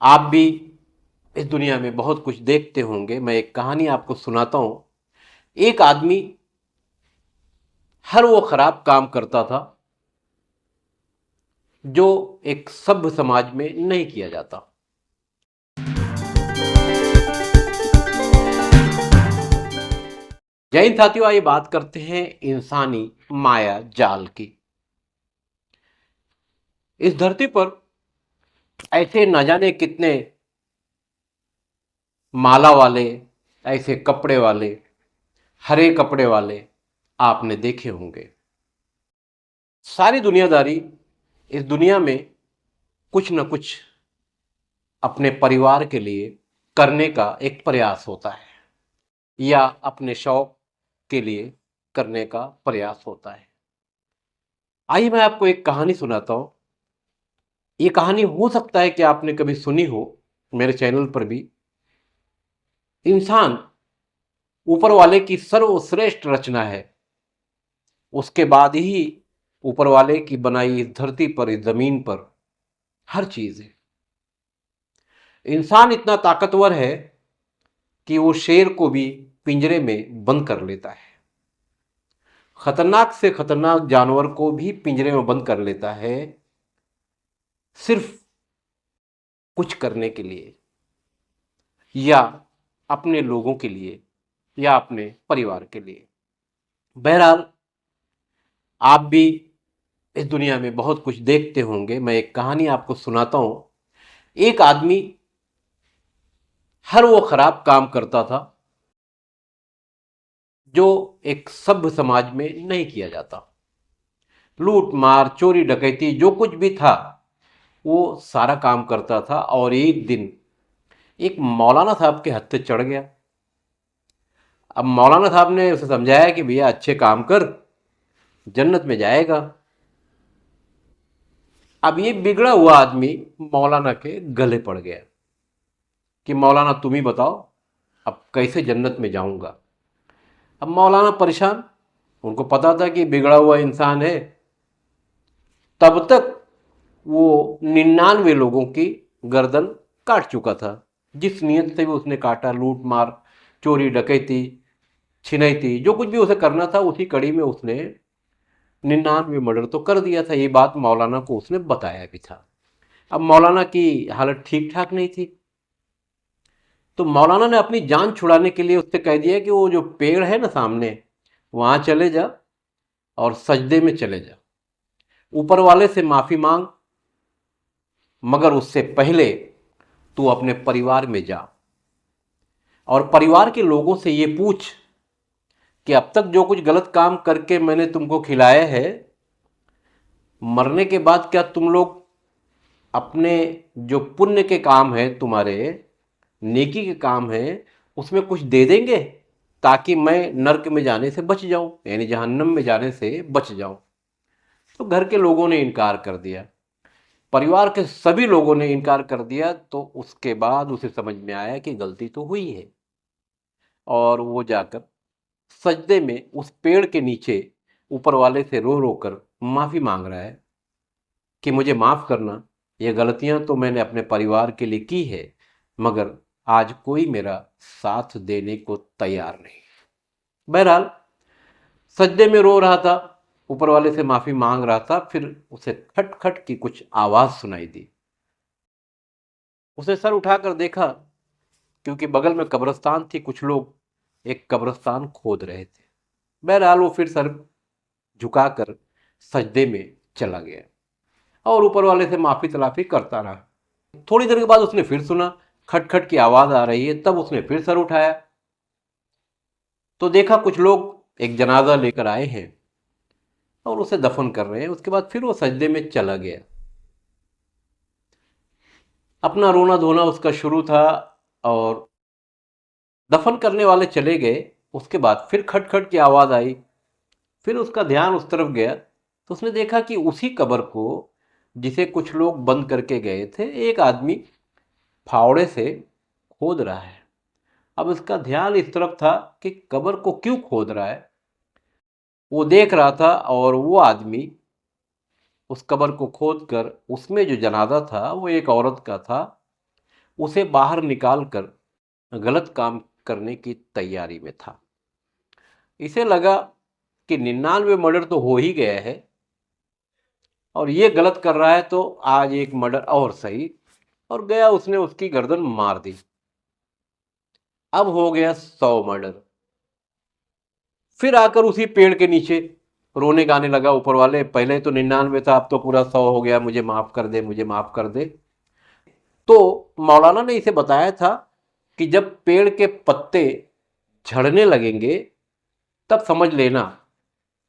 आप भी इस दुनिया में बहुत कुछ देखते होंगे। मैं एक कहानी आपको सुनाता हूं। एक आदमी हर वो खराब काम करता था जो एक सभ्य समाज में नहीं किया जाता। जय हिंद साथियों, आइए बात करते हैं इंसानी माया जाल की। इस धरती पर ऐसे न जाने कितने माला वाले, ऐसे कपड़े वाले, हरे कपड़े वाले आपने देखे होंगे। सारी दुनियादारी इस दुनिया में कुछ न कुछ अपने परिवार के लिए करने का एक प्रयास होता है, या अपने शौक के लिए करने का प्रयास होता है। आइए मैं आपको एक कहानी सुनाता हूं। ये कहानी हो सकता है कि आपने कभी सुनी हो, मेरे चैनल पर भी। इंसान ऊपर वाले की सर्वश्रेष्ठ रचना है। उसके बाद ही ऊपर वाले की बनाई इस धरती पर, इस जमीन पर हर चीज है। इंसान इतना ताकतवर है कि वो शेर को भी पिंजरे में बंद कर लेता है। खतरनाक से खतरनाक जानवर को भी पिंजरे में बंद कर लेता है, सिर्फ कुछ करने के लिए, या अपने लोगों के लिए, या अपने परिवार के लिए। बहरहाल, आप भी इस दुनिया में बहुत कुछ देखते होंगे। मैं एक कहानी आपको सुनाता हूं। एक आदमी हर वो खराब काम करता था जो एक सभ्य समाज में नहीं किया जाता। लूट मार, चोरी डकैती, जो कुछ भी था वो सारा काम करता था। और एक दिन एक मौलाना साहब के हत्थे चढ़ गया। अब मौलाना साहब ने उसे समझाया कि भैया अच्छे काम कर, जन्नत में जाएगा। अब ये बिगड़ा हुआ आदमी मौलाना के गले पड़ गया कि मौलाना तुम ही बताओ, अब कैसे जन्नत में जाऊंगा। अब मौलाना परेशान, उनको पता था कि बिगड़ा हुआ इंसान है। तब तक वो 99 लोगों की गर्दन काट चुका था। जिस नियत से भी उसने काटा, लूट मार, चोरी डकैती, छिनैती, जो कुछ भी उसे करना था, उसी कड़ी में उसने 99 मर्डर तो कर दिया था। ये बात मौलाना को उसने बताया भी था। अब मौलाना की हालत ठीक ठाक नहीं थी, तो मौलाना ने अपनी जान छुड़ाने के लिए उससे कह दिया कि वो जो पेड़ है ना सामने, वहां चले जा और सजदे में चले जा, ऊपर वाले से माफी मांग, मगर उससे पहले तू अपने परिवार में जा और परिवार के लोगों से ये पूछ कि अब तक जो कुछ गलत काम करके मैंने तुमको खिलाया है, मरने के बाद क्या तुम लोग अपने जो पुण्य के काम है, तुम्हारे नेकी के काम है, उसमें कुछ दे देंगे ताकि मैं नर्क में जाने से बच जाऊं, यानी जहन्नम में जाने से बच जाऊं। तो घर के लोगों ने इनकार कर दिया, परिवार के सभी लोगों ने इनकार कर दिया। तो उसके बाद उसे समझ में आया कि गलती तो हुई है, और वो जाकर सजदे में उस पेड़ के नीचे ऊपर वाले से रो रो कर माफी मांग रहा है कि मुझे माफ करना, ये गलतियां तो मैंने अपने परिवार के लिए की है, मगर आज कोई मेरा साथ देने को तैयार नहीं। बहरहाल, सजदे में रो रहा था, ऊपर वाले से माफी मांग रहा था। फिर उसे खट खट की कुछ आवाज सुनाई दी। उसे सर उठाकर देखा, क्योंकि बगल में कब्रिस्तान थी, कुछ लोग एक कब्रिस्तान खोद रहे थे। बहरहाल, वो फिर सर झुकाकर सजदे में चला गया और ऊपर वाले से माफी तलाफी करता रहा। थोड़ी देर के बाद उसने फिर सुना खटखट की आवाज आ रही है। तब उसने फिर सर उठाया तो देखा कुछ लोग एक जनाजा लेकर आए हैं और उसे दफन कर रहे हैं। उसके बाद फिर वो सजदे में चला गया। अपना रोना धोना उसका शुरू था, और दफन करने वाले चले गए। उसके बाद फिर खटखट की आवाज आई। फिर उसका ध्यान उस तरफ गया तो उसने देखा कि उसी कब्र को, जिसे कुछ लोग बंद करके गए थे, एक आदमी फावड़े से खोद रहा है। अब उसका ध्यान इस तरफ था कि कब्र को क्यों खोद रहा है, वो देख रहा था। और वो आदमी उस कब्र को खोद कर उसमें जो जनाजा था वो एक औरत का था। उसे बाहर निकाल कर गलत काम करने की तैयारी में था। इसे लगा कि 99 मर्डर तो हो ही गया है और ये गलत कर रहा है तो आज एक मर्डर और सही, और गया उसने उसकी गर्दन मार दी। अब हो गया 100 मर्डर। फिर आकर उसी पेड़ के नीचे रोने गाने लगा, ऊपर वाले पहले तो 99 था, अब तो पूरा 100 हो गया, मुझे माफ कर दे, मुझे माफ कर दे। तो मौलाना ने इसे बताया था कि जब पेड़ के पत्ते झड़ने लगेंगे तब समझ लेना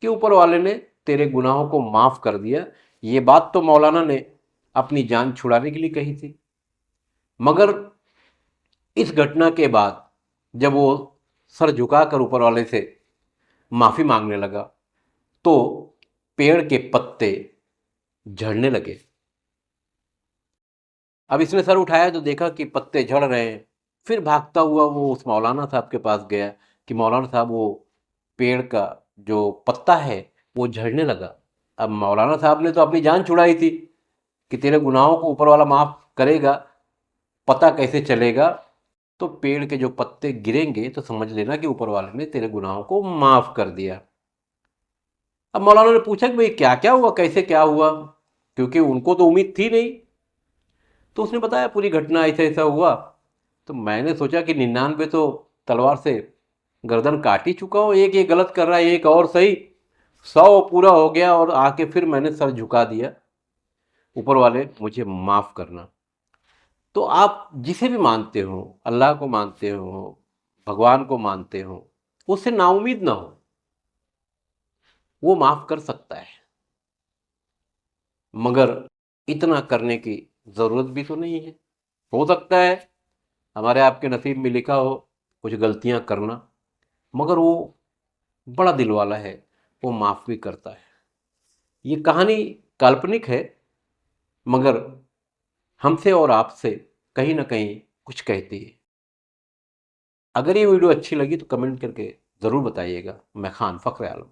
कि ऊपर वाले ने तेरे गुनाहों को माफ कर दिया। ये बात तो मौलाना ने अपनी जान छुड़ाने के लिए कही थी, मगर इस घटना के बाद जब वो सर झुकाकर ऊपर वाले से माफी मांगने लगा तो पेड़ के पत्ते झड़ने लगे। अब इसने सर उठाया तो देखा कि पत्ते झड़ रहे हैं। फिर भागता हुआ वो उस मौलाना साहब के पास गया कि मौलाना साहब, वो पेड़ का जो पत्ता है वो झड़ने लगा। अब मौलाना साहब ने तो अपनी जान छुड़ाई थी कि तेरे गुनाहों को ऊपर वाला माफ करेगा, पता कैसे चलेगा? तो पेड़ के जो पत्ते गिरेंगे तो समझ लेना कि ऊपर वाले ने तेरे गुनाहों को माफ कर दिया। अब मौलाना ने पूछा कि भाई क्या क्या हुआ, कैसे क्या हुआ, क्योंकि उनको तो उम्मीद थी नहीं। तो उसने बताया पूरी घटना ऐसा ऐसा हुआ। तो मैंने सोचा कि 99 तो तलवार से गर्दन काट ही चुका हूँ, एक ये गलत कर रहा है, एक और सही, 100 पूरा हो गया, और आके फिर मैंने सर झुका दिया, ऊपर वाले मुझे माफ़ करना। तो आप जिसे भी मानते हो, अल्लाह को मानते हो, भगवान को मानते हो, उससे नाउम्मीद ना हो, वो माफ़ कर सकता है, मगर इतना करने की ज़रूरत भी तो नहीं है। हो सकता है हमारे आपके नसीब में लिखा हो कुछ गलतियां करना, मगर वो बड़ा दिल वाला है, वो माफ़ भी करता है। ये कहानी काल्पनिक है, मगर हमसे और आपसे कहीं ना कहीं कुछ कहती है। अगर ये वीडियो अच्छी लगी तो कमेंट करके ज़रूर बताइएगा। मैं खान फ़ख्र आलम।